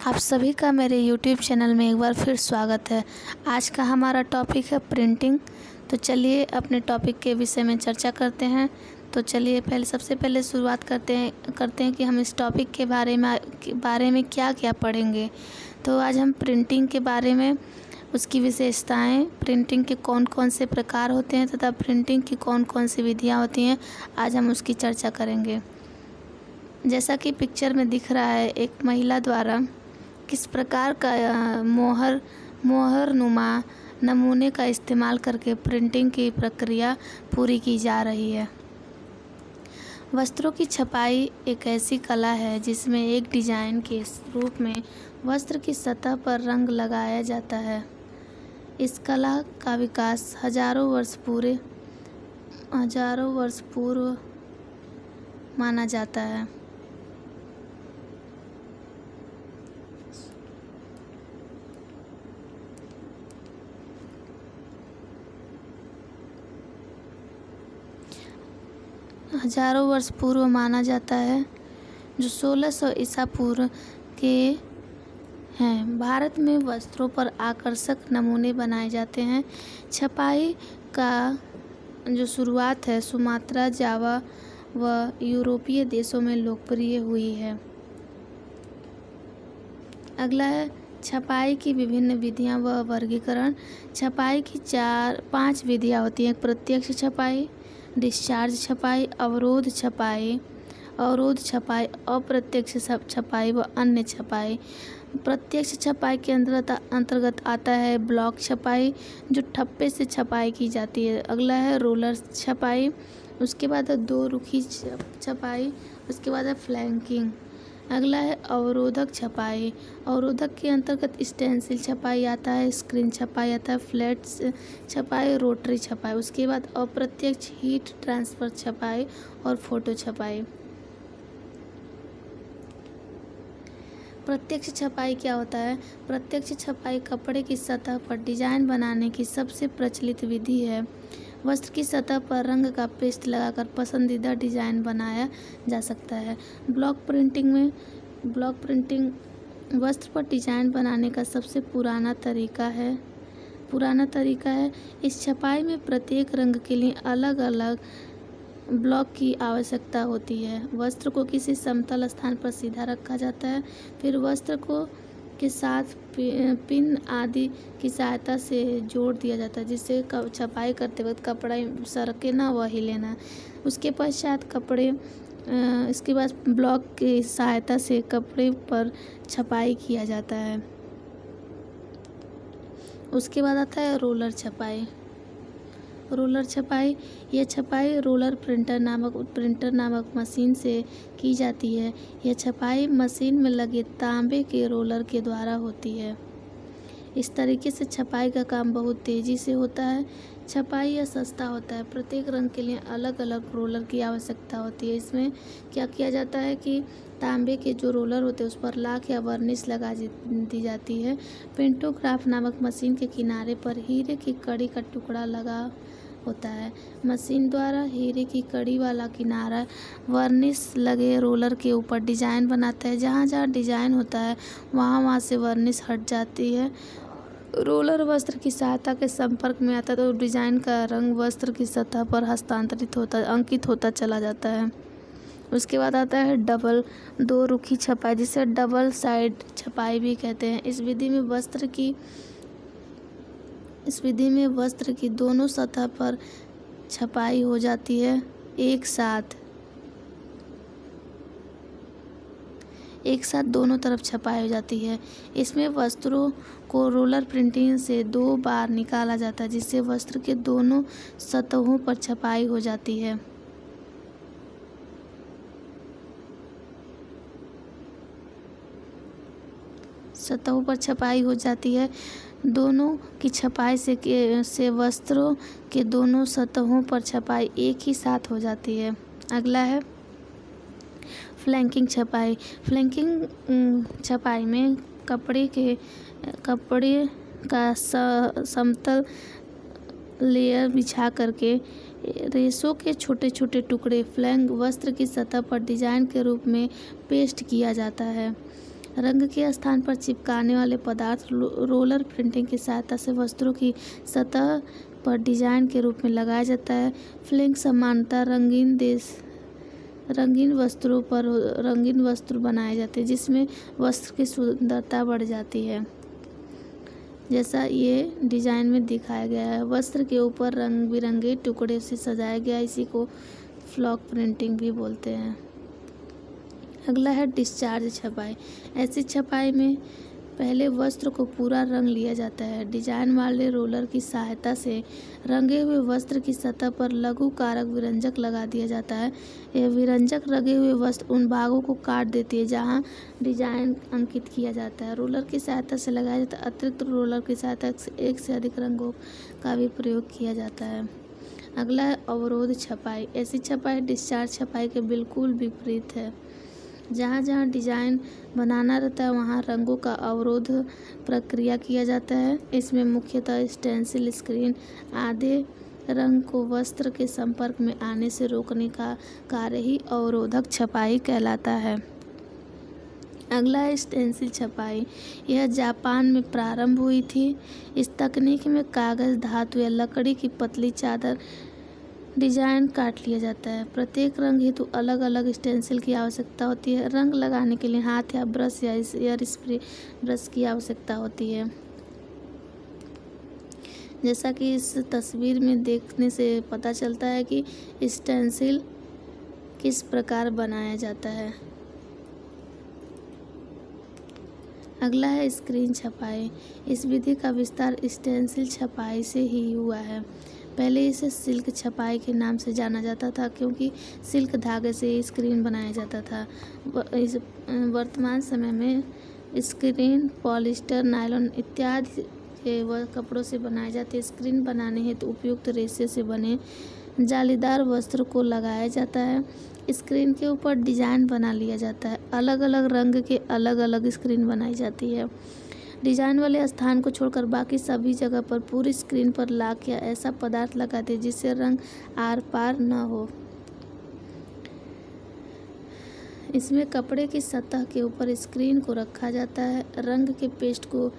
आप सभी का मेरे YouTube चैनल में एक बार फिर स्वागत है। आज का हमारा टॉपिक है प्रिंटिंग। तो चलिए अपने टॉपिक के विषय में चर्चा करते हैं। तो चलिए सबसे पहले शुरुआत करते हैं कि हम इस टॉपिक के बारे में क्या क्या पढ़ेंगे। तो आज हम प्रिंटिंग के बारे में, उसकी विशेषताएं, प्रिंटिंग के कौन कौन से प्रकार होते हैं तथा प्रिंटिंग की कौन कौन सी विधियाँ होती हैं, आज हम उसकी चर्चा करेंगे। जैसा कि पिक्चर में दिख रहा है, एक महिला द्वारा किस प्रकार का मोहर नुमा नमूने का इस्तेमाल करके प्रिंटिंग की प्रक्रिया पूरी की जा रही है। वस्त्रों की छपाई एक ऐसी कला है जिसमें एक डिजाइन के रूप में वस्त्र की सतह पर रंग लगाया जाता है। इस कला का विकास हजारों वर्ष पूर्व माना जाता है। हजारों वर्ष पूर्व माना जाता है, जो 1600 ईसा पूर्व के हैं। भारत में वस्त्रों पर आकर्षक नमूने बनाए जाते हैं। छपाई का जो शुरुआत है सुमात्रा, जावा व यूरोपीय देशों में लोकप्रिय हुई है। अगला है छपाई की विभिन्न विधियां व वर्गीकरण। छपाई की 5 विधियां होती हैं। प्रत्यक्ष छपाई, डिस्चार्ज छपाई, अवरोध छपाई, अप्रत्यक्ष छपाई व अन्य छपाई। प्रत्यक्ष छपाई के अंतर्गत आता है ब्लॉक छपाई, जो ठप्पे से छपाई की जाती है। अगला है रोलर छपाई, उसके बाद है 2 रुखी छपाई, उसके बाद है फ्लैंकिंग। अगला है अवरोधक छपाई। अवरोधक के अंतर्गत स्टेंसिल छपाई आता है, स्क्रीन छपाई आता है, फ्लैट छपाई, रोटरी छपाई। उसके बाद अप्रत्यक्ष हीट ट्रांसफर छपाई और फोटो छपाई। प्रत्यक्ष छपाई क्या होता है? प्रत्यक्ष छपाई कपड़े की सतह पर डिजाइन बनाने की सबसे प्रचलित विधि है। वस्त्र की सतह पर रंग का पेस्ट लगाकर पसंदीदा डिजाइन बनाया जा सकता है। ब्लॉक प्रिंटिंग वस्त्र पर डिजाइन बनाने का सबसे पुराना तरीका है। इस छपाई में प्रत्येक रंग के लिए अलग अलग ब्लॉक की आवश्यकता होती है। वस्त्र को किसी समतल स्थान पर सीधा रखा जाता है, फिर वस्त्र को के साथ पिन आदि की सहायता से जोड़ दिया जाता है, जिससे छपाई करते वक्त कपड़ा सरके ना व हिले ना। उसके पश्चात इसके बाद ब्लॉक की सहायता से कपड़े पर छपाई किया जाता है। उसके बाद आता है रोलर छपाई। यह छपाई रोलर प्रिंटर नामक मशीन से की जाती है। यह छपाई मशीन में लगे तांबे के रोलर के द्वारा होती है। इस तरीके से छपाई का काम बहुत तेज़ी से होता है। छपाई यह सस्ता होता है। प्रत्येक रंग के लिए अलग अलग रोलर की आवश्यकता होती है। इसमें क्या किया जाता है कि तांबे के जो रोलर होते हैं उस पर लाख या वर्निश लगा दी जाती है। पेंटोग्राफ नामक मशीन के किनारे पर हीरे की कड़ी का टुकड़ा लगा होता है। मशीन द्वारा हीरे की कड़ी वाला किनारा वर्निश लगे रोलर के ऊपर डिजाइन बनाता है। जहाँ जहाँ डिजाइन होता है वहाँ से वर्निश हट जाती है। रोलर वस्त्र की सहायता के संपर्क में आता है तो डिजाइन का रंग वस्त्र की सतह पर अंकित होता चला जाता है। उसके बाद आता है डबल 2 रुखी छपाई, जिसे डबल साइड छपाई भी कहते हैं। इस विधि में वस्त्र की दोनों सतह पर छपाई हो जाती है एक साथ दोनों तरफ छपाई हो जाती है। इसमें वस्त्रों को रोलर प्रिंटिंग से 2 बार निकाला जाता है, जिससे वस्त्र के दोनों सतहों पर छपाई हो जाती है। दोनों की छपाई से वस्त्रों के दोनों सतहों पर छपाई एक ही साथ हो जाती है। अगला है फ्लैंकिंग छपाई। छपाई में कपड़े का समतल लेयर बिछा करके रेशों के छोटे छोटे टुकड़े फ्लैंक वस्त्र की सतह पर डिजाइन के रूप में पेस्ट किया जाता है। रंग के स्थान पर चिपकाने वाले पदार्थ रोलर प्रिंटिंग की सहायता से वस्त्रों की सतह पर डिजाइन के रूप में लगाया जाता है। फ्लिंग सामान्यतः रंगीन वस्त्रों पर रंगीन वस्त्र बनाए जाते हैं जिसमें वस्त्र की सुंदरता बढ़ जाती है, जैसा ये डिजाइन में दिखाया गया है। वस्त्र के ऊपर रंग बिरंगे टुकड़े से सजाया गया, इसी को फ्लॉक प्रिंटिंग भी बोलते हैं। अगला है डिस्चार्ज छपाई। ऐसी छपाई में पहले वस्त्र को पूरा रंग लिया जाता है। डिजाइन वाले रोलर की सहायता से रंगे हुए वस्त्र की सतह पर लघु कारक विरंजक लगा दिया जाता है। यह विरंजक रंगे हुए वस्त्र उन भागों को काट देती है जहां डिजाइन अंकित किया जाता है। रोलर की सहायता से लगाया जाता है। अतिरिक्त रोलर की सहायता से एक से अधिक रंगों का भी प्रयोग किया जाता है। अगला है अवरोध छपाई। ऐसी छपाई डिस्चार्ज छपाई के बिल्कुल विपरीत है। जहाँ जहाँ डिजाइन बनाना रहता है वहाँ रंगों का अवरोध प्रक्रिया किया जाता है। इसमें मुख्यतः स्टेंसिल, स्क्रीन आदि रंग को वस्त्र के संपर्क में आने से रोकने का कार्य ही अवरोधक छपाई कहलाता है। अगला है स्टेंसिल छपाई। यह जापान में प्रारंभ हुई थी। इस तकनीक में कागज, धातु या लकड़ी की पतली चादर डिजाइन काट लिया जाता है। प्रत्येक रंग हेतु अलग अलग स्टेंसिल की आवश्यकता होती है। रंग लगाने के लिए हाथ या ब्रश या एयर स्प्रे ब्रश की आवश्यकता होती है। जैसा कि इस तस्वीर में देखने से पता चलता है कि स्टेंसिल किस प्रकार बनाया जाता है। अगला है स्क्रीन छपाई। इस विधि का विस्तार स्टेंसिल छपाई से ही हुआ है। पहले इसे सिल्क छपाई के नाम से जाना जाता था क्योंकि सिल्क धागे से स्क्रीन बनाया जाता था। इस वर्तमान समय में स्क्रीन पॉलिस्टर, नायलॉन इत्यादि के कपड़ों से बनाए जाते हैं। स्क्रीन बनाने हेतु उपयुक्त रेशे से बने जालीदार वस्त्र को लगाया जाता है। स्क्रीन के ऊपर डिजाइन बना लिया जाता है। अलग अलग रंग के अलग अलग स्क्रीन बनाई जाती है। डिजाइन वाले स्थान को छोड़कर बाकी सभी जगह पर पूरी स्क्रीन पर लाक या ऐसा पदार्थ लगाते हैं जिससे रंग आर पार न हो। इसमें कपड़े की सतह के ऊपर स्क्रीन को रखा जाता है। रंग के पेस्ट को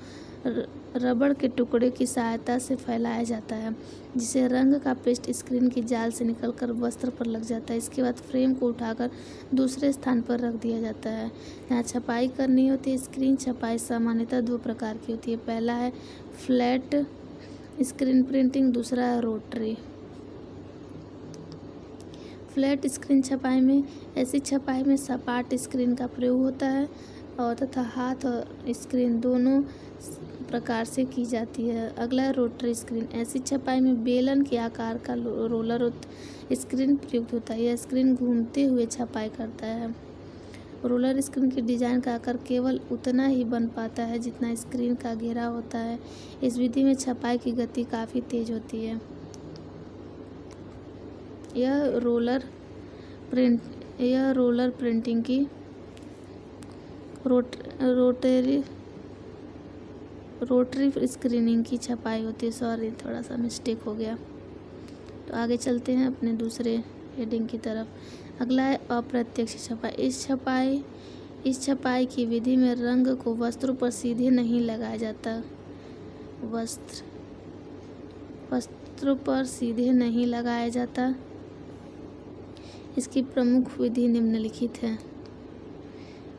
रबड़ के टुकड़े की सहायता से फैलाया जाता है जिससे रंग का पेस्ट स्क्रीन की जाल से निकलकर वस्त्र पर लग जाता है। इसके बाद फ्रेम को उठाकर दूसरे स्थान पर रख दिया जाता है। यहाँ छपाई करनी होती है। स्क्रीन छपाई सामान्यतः दो प्रकार की होती है। पहला है फ्लैट स्क्रीन प्रिंटिंग, दूसरा है रोटरी। फ्लैट स्क्रीन छपाई में ऐसी छपाई में सपाट स्क्रीन का प्रयोग होता है और तथा हाथ और स्क्रीन दोनों प्रकार से की जाती है। अगला है रोटरी स्क्रीन। ऐसी छपाई में बेलन के आकार का रोलर स्क्रीन प्रयुक्त होता है। यह स्क्रीन घूमते हुए छपाई करता है। रोलर स्क्रीन के डिजाइन का आकार केवल उतना ही बन पाता है जितना स्क्रीन का घेराव होता है। इस विधि में छपाई की गति काफ़ी तेज होती है। यह रोलर प्रिंटिंग की रोटरी स्क्रीनिंग की छपाई होती है। सॉरी, थोड़ा सा मिस्टेक हो गया। तो आगे चलते हैं अपने दूसरे हेडिंग की तरफ। अगला है अप्रत्यक्ष छपाई। इस छपाई की विधि में रंग को वस्त्रों पर सीधे नहीं लगाया जाता। वस्त्रों पर सीधे नहीं लगाया जाता। इसकी प्रमुख विधि निम्नलिखित है।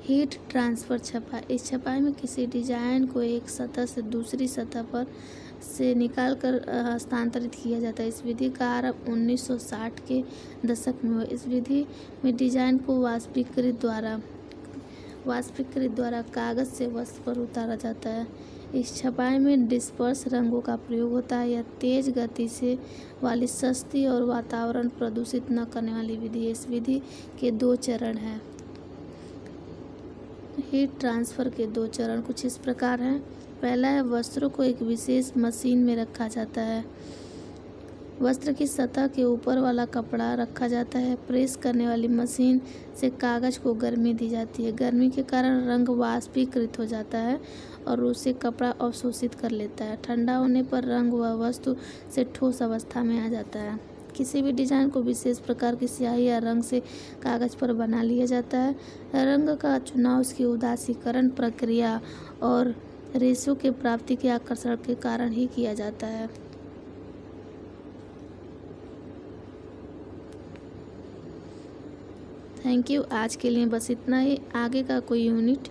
हीट ट्रांसफ़र छपाई। इस छपाई में किसी डिजाइन को एक सतह से दूसरी सतह पर से निकालकर हस्तांतरित किया जाता है। इस विधि का आरंभ 1960 के दशक में हुआ। इस विधि में डिजाइन को वाष्पीकृत द्वारा कागज से वस्त्र पर उतारा जाता है। इस छपाई में डिस्पर्स रंगों का प्रयोग होता है। यह तेज गति से वाली सस्ती और वातावरण प्रदूषित न करने वाली विधि है। इस विधि के दो चरण हैं। हीट ट्रांसफ़र के दो चरण कुछ इस प्रकार हैं। पहला है वस्त्रों को एक विशेष मशीन में रखा जाता है। वस्त्र की सतह के ऊपर वाला कपड़ा रखा जाता है। प्रेस करने वाली मशीन से कागज को गर्मी दी जाती है। गर्मी के कारण रंग वाष्पीकृत हो जाता है और उसे कपड़ा अवशोषित कर लेता है। ठंडा होने पर रंग व वस्तु से ठोस अवस्था में आ जाता है। किसी भी डिज़ाइन को विशेष प्रकार की स्याही या रंग से कागज़ पर बना लिया जाता है। रंग का चुनाव उसकी उदासीकरण प्रक्रिया और रेशों के प्राप्ति के आकर्षण के कारण ही किया जाता है। Thank you. आज के लिए बस इतना ही। आगे का कोई यूनिट